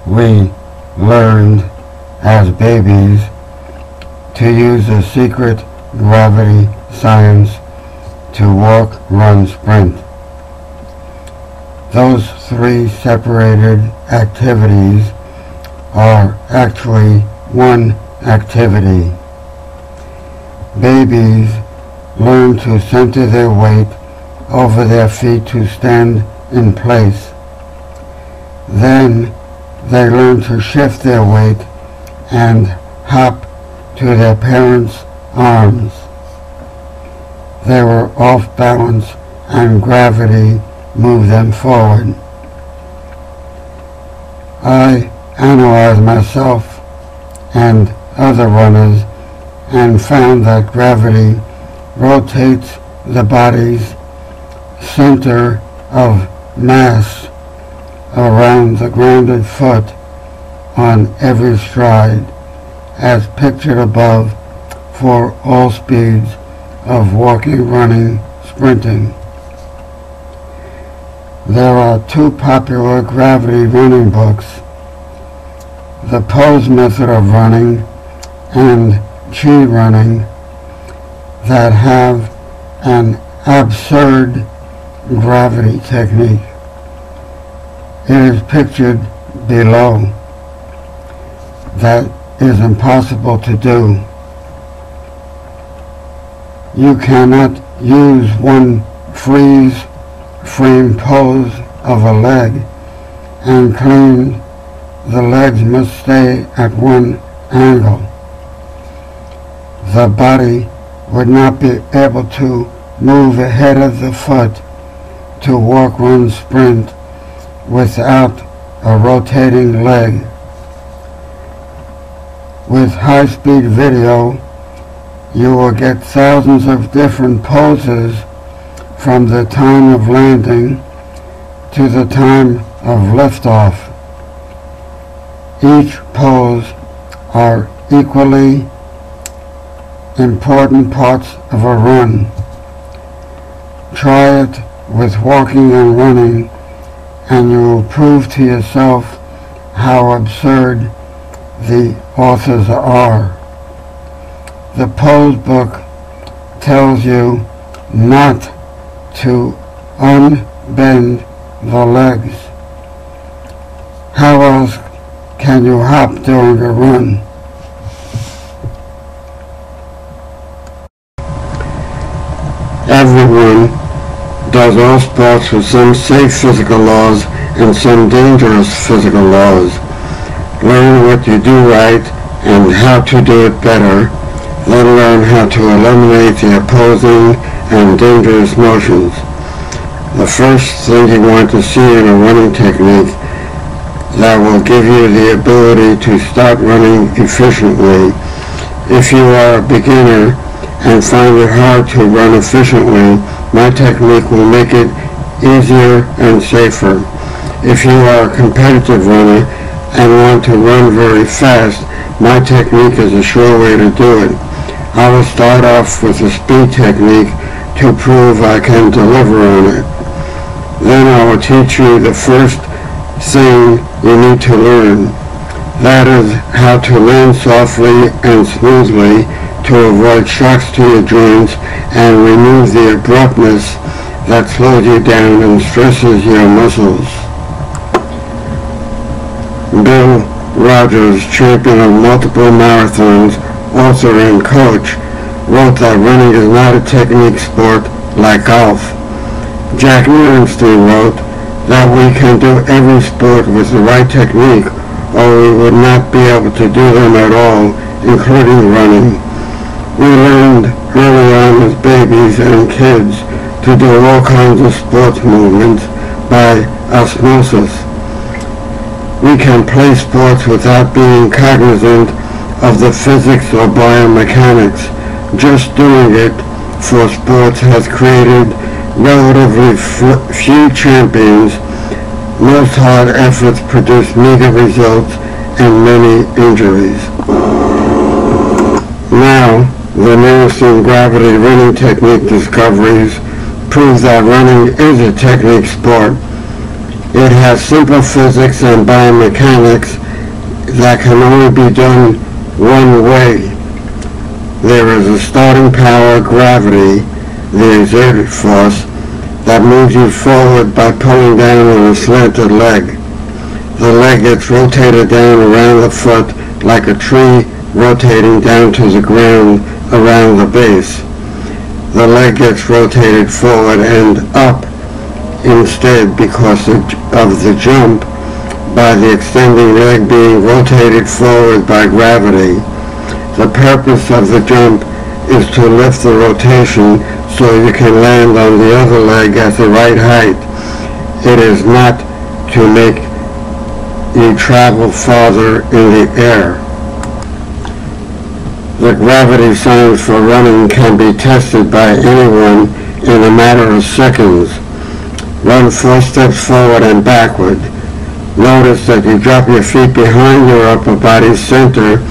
we learned as babies to use a secret gravity science to walk, run, sprint. Those three separated activities are actually one activity. Babies learn to center their weight over their feet to stand in place. Then they learn to shift their weight and hop to their parents' arms. They were off balance and gravity moved them forward. I analyzed myself and other runners and found that gravity rotates the body's center of mass around the grounded foot on every stride, as pictured above, for all speeds of walking, running, sprinting. There are two popular gravity running books, The Pose Method of Running and Chi Running, that have an absurd gravity technique. It is pictured below. That is impossible to do. You cannot use one freeze frame pose of a leg and claim the legs must stay at one angle. The body would not be able to move ahead of the foot to walk, run, sprint without a rotating leg. With high-speed video, you will get thousands of different poses from the time of landing to the time of liftoff. Each pose are equally important parts of a run. Try it with walking and running, and you will prove to yourself how absurd the authors are. The pose book tells you not to unbend the legs. How else can you hop during a run? Everyone does all sports with some safe physical laws and some dangerous physical laws. Learn what you do right and how to do it better. Then learn how to eliminate the opposing and dangerous motions. The first thing you want to see in a running technique that will give you the ability to start running efficiently. If you are a beginner and find it hard to run efficiently, my technique will make it easier and safer. If you are a competitive runner and want to run very fast, my technique is a sure way to do it. I will start off with the speed technique to prove I can deliver on it. Then I will teach you the first thing you need to learn. That is how to land softly and smoothly to avoid shocks to your joints and remove the abruptness that slows you down and stresses your muscles. Bill Rogers, champion of multiple marathons, author and coach, wrote that running is not a technique sport like golf. Jack Nirenstein wrote that we can do every sport with the right technique, or we would not be able to do them at all, including running. We learned early on as babies and kids to do all kinds of sports movements by osmosis. We can play sports without being cognizant of the physics or biomechanics. Just doing it for sports has created relatively few champions. Most hard efforts produce meager results and many injuries. Now, the Nirenstein gravity running technique discoveries prove that running is a technique sport. It has simple physics and biomechanics that can only be done one way. There is a starting power, gravity, the exerted force, that moves you forward by pulling down on a slanted leg. The leg gets rotated down around the foot like a tree rotating down to the ground around the base. The leg gets rotated forward and up instead because of the jump by the extending leg being rotated forward by gravity. The purpose of the jump is to lift the rotation so you can land on the other leg at the right height. It is not to make you travel farther in the air. The gravity signs for running can be tested by anyone in a matter of seconds. Run 4 steps forward and backward. Notice that you drop your feet behind your upper body center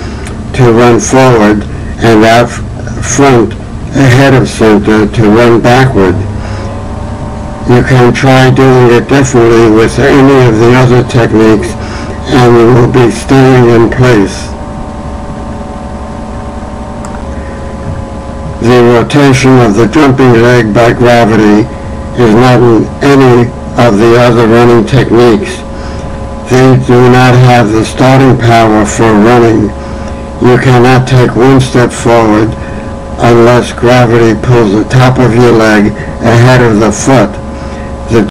to run forward and out front ahead of center to run backward. You can try doing it differently with any of the other techniques and you will be staying in place. The rotation of the jumping leg by gravity is not in any of the other running techniques. They do not have the starting power for running. You cannot take 1 step forward unless gravity pulls the top of your leg ahead of the foot.